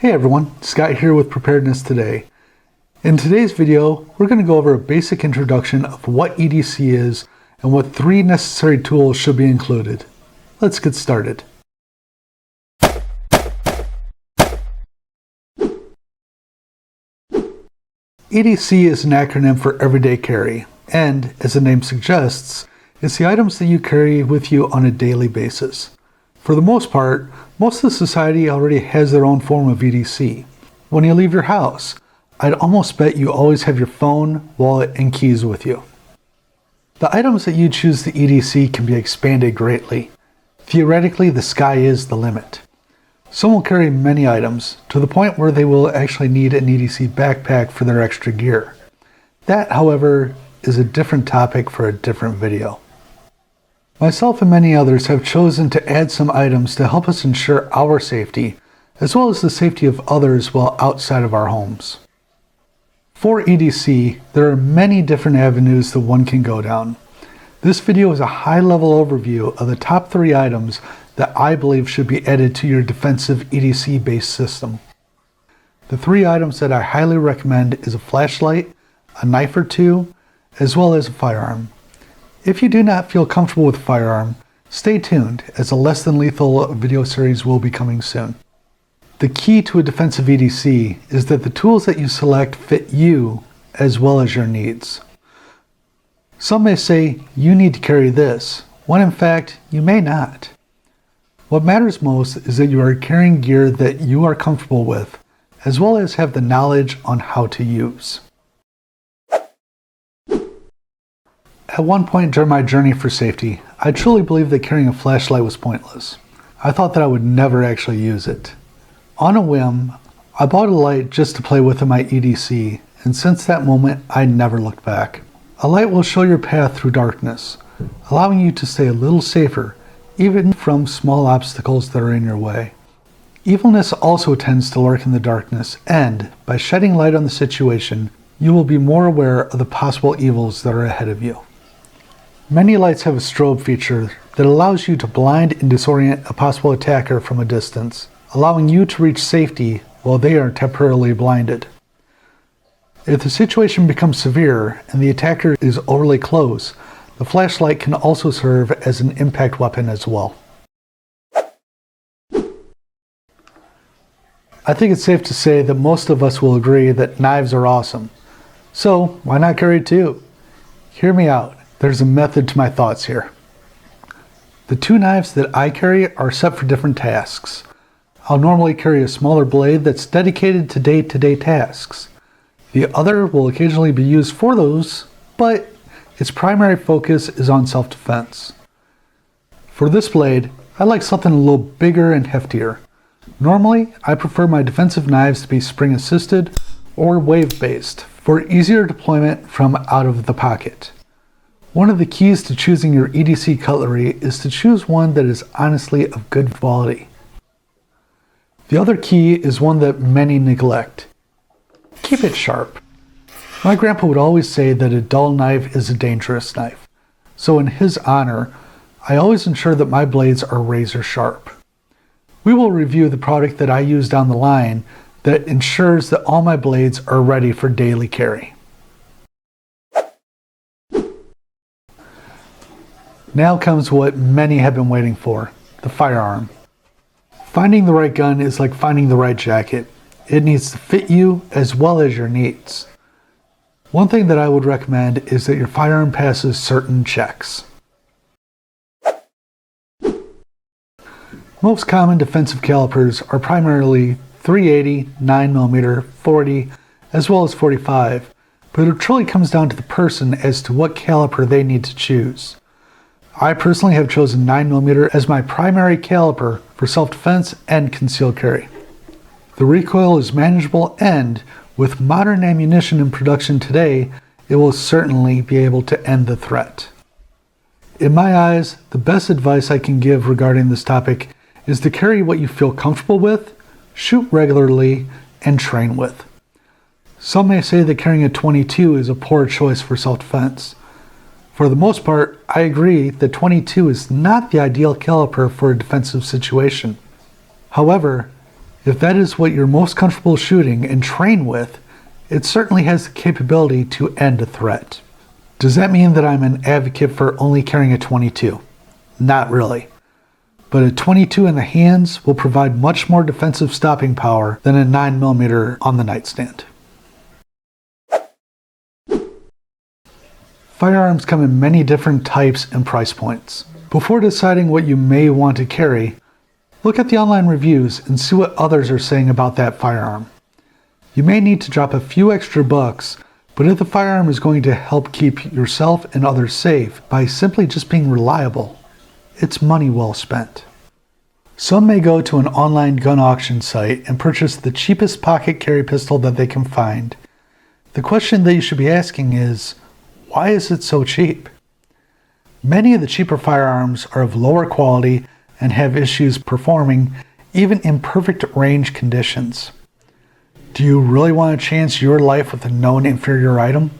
Hey everyone, Scott here with Preparedness Today. In today's video, we're going to go over a basic introduction of what EDC is and what 3 necessary tools should be included. Let's get started. EDC is an acronym for Everyday Carry, and as the name suggests, it's the items that you carry with you on a daily basis. For the most part, most of the society already has their own form of EDC. When you leave your house, I'd almost bet you always have your phone, wallet, and keys with you. The items that you choose to EDC can be expanded greatly. Theoretically, the sky is the limit. Some will carry many items, to the point where they will actually need an EDC backpack for their extra gear. That, however, is a different topic for a different video. Myself and many others have chosen to add some items to help us ensure our safety, as well as the safety of others while outside of our homes. For EDC, there are many different avenues that one can go down. This video is a high-level overview of the top 3 items that I believe should be added to your defensive EDC-based system. The 3 items that I highly recommend is a flashlight, a knife or 2, as well as a firearm. If you do not feel comfortable with a firearm, stay tuned, as a less than lethal video series will be coming soon. The key to a defensive EDC is that the tools that you select fit you as well as your needs. Some may say you need to carry this, when in fact you may not. What matters most is that you are carrying gear that you are comfortable with, as well as have the knowledge on how to use. At one point during my journey for safety, I truly believed that carrying a flashlight was pointless. I thought that I would never actually use it. On a whim, I bought a light just to play with in my EDC, and since that moment, I never looked back. A light will show your path through darkness, allowing you to stay a little safer, even from small obstacles that are in your way. Evilness also tends to lurk in the darkness, and by shedding light on the situation, you will be more aware of the possible evils that are ahead of you. Many lights have a strobe feature that allows you to blind and disorient a possible attacker from a distance, allowing you to reach safety while they are temporarily blinded. If the situation becomes severe and the attacker is overly close, the flashlight can also serve as an impact weapon as well. I think it's safe to say that most of us will agree that knives are awesome. So why not carry 2? Hear me out. There's a method to my thoughts here. The 2 knives that I carry are set for different tasks. I'll normally carry a smaller blade that's dedicated to day-to-day tasks. The other will occasionally be used for those, but its primary focus is on self-defense. For this blade, I like something a little bigger and heftier. Normally, I prefer my defensive knives to be spring-assisted or wave-based for easier deployment from out of the pocket. One of the keys to choosing your EDC cutlery is to choose one that is honestly of good quality. The other key is one that many neglect. Keep it sharp. My grandpa would always say that a dull knife is a dangerous knife. So in his honor, I always ensure that my blades are razor sharp. We will review the product that I use down the line that ensures that all my blades are ready for daily carry. Now comes what many have been waiting for, the firearm. Finding the right gun is like finding the right jacket. It needs to fit you as well as your needs. One thing that I would recommend is that your firearm passes certain checks. Most common defensive calipers are primarily .380, 9mm, 40, as well as .45, but it truly comes down to the person as to what caliper they need to choose. I personally have chosen 9mm as my primary caliper for self-defense and concealed carry. The recoil is manageable, and with modern ammunition in production today, it will certainly be able to end the threat. In my eyes, the best advice I can give regarding this topic is to carry what you feel comfortable with, shoot regularly, and train with. Some may say that carrying a .22 is a poor choice for self-defense. For the most part, I agree that .22 is not the ideal caliper for a defensive situation. However, If that is what you're most comfortable shooting and train with, it certainly has the capability to end a threat. Does that mean that I'm an advocate for only carrying a .22? Not really. But a .22 in the hands will provide much more defensive stopping power than a 9mm on the nightstand. Firearms come in many different types and price points. Before deciding what you may want to carry, look at the online reviews and see what others are saying about that firearm. You may need to drop a few extra bucks, but if the firearm is going to help keep yourself and others safe by simply just being reliable, it's money well spent. Some may go to an online gun auction site and purchase the cheapest pocket carry pistol that they can find. The question that you should be asking is, why is it so cheap? Many of the cheaper firearms are of lower quality and have issues performing even in perfect range conditions. Do you really want to chance your life with a known inferior item?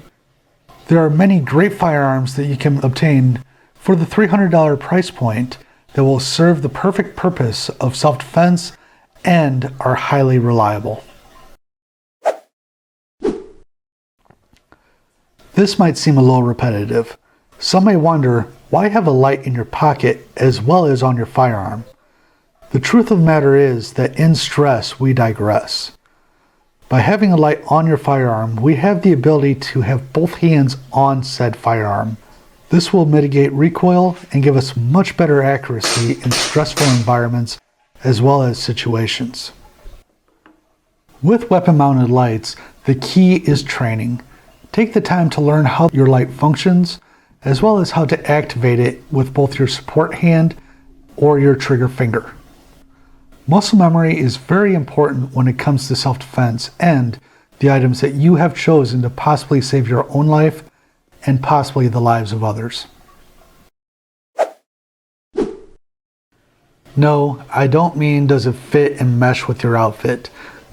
There are many great firearms that you can obtain for the $300 price point that will serve the perfect purpose of self-defense and are highly reliable. This might seem a little repetitive. Some may wonder, why have a light in your pocket as well as on your firearm? The truth of the matter is that in stress we digress. By having a light on your firearm, we have the ability to have both hands on said firearm. This will mitigate recoil and give us much better accuracy in stressful environments as well as situations. With weapon-mounted lights, the key is training. Take the time to learn how your light functions, as well as how to activate it with both your support hand or your trigger finger. Muscle memory is very important when it comes to self-defense and the items that you have chosen to possibly save your own life and possibly the lives of others. No, I don't mean does it fit and mesh with your outfit,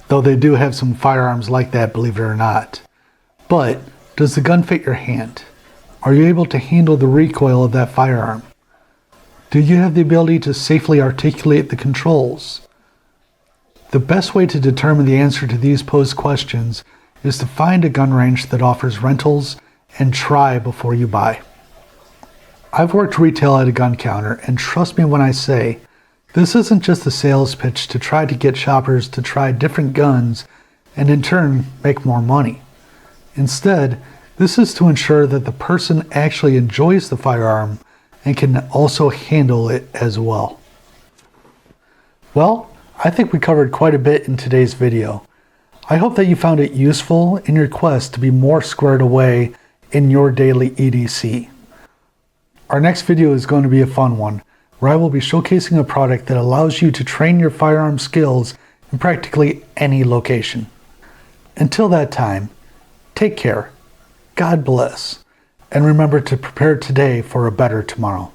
though they do have some firearms like that, believe it or not. But does the gun fit your hand? Are you able to handle the recoil of that firearm? Do you have the ability to safely articulate the controls? The best way to determine the answer to these posed questions is to find a gun range that offers rentals and try before you buy. I've worked retail at a gun counter, and trust me when I say, this isn't just a sales pitch to try to get shoppers to try different guns and in turn make more money. Instead, this is to ensure that the person actually enjoys the firearm and can also handle it as well. Well, I think we covered quite a bit in today's video. I hope that you found it useful in your quest to be more squared away in your daily EDC. Our next video is going to be a fun one, where I will be showcasing a product that allows you to train your firearm skills in practically any location. Until that time, take care, God bless, and remember to prepare today for a better tomorrow.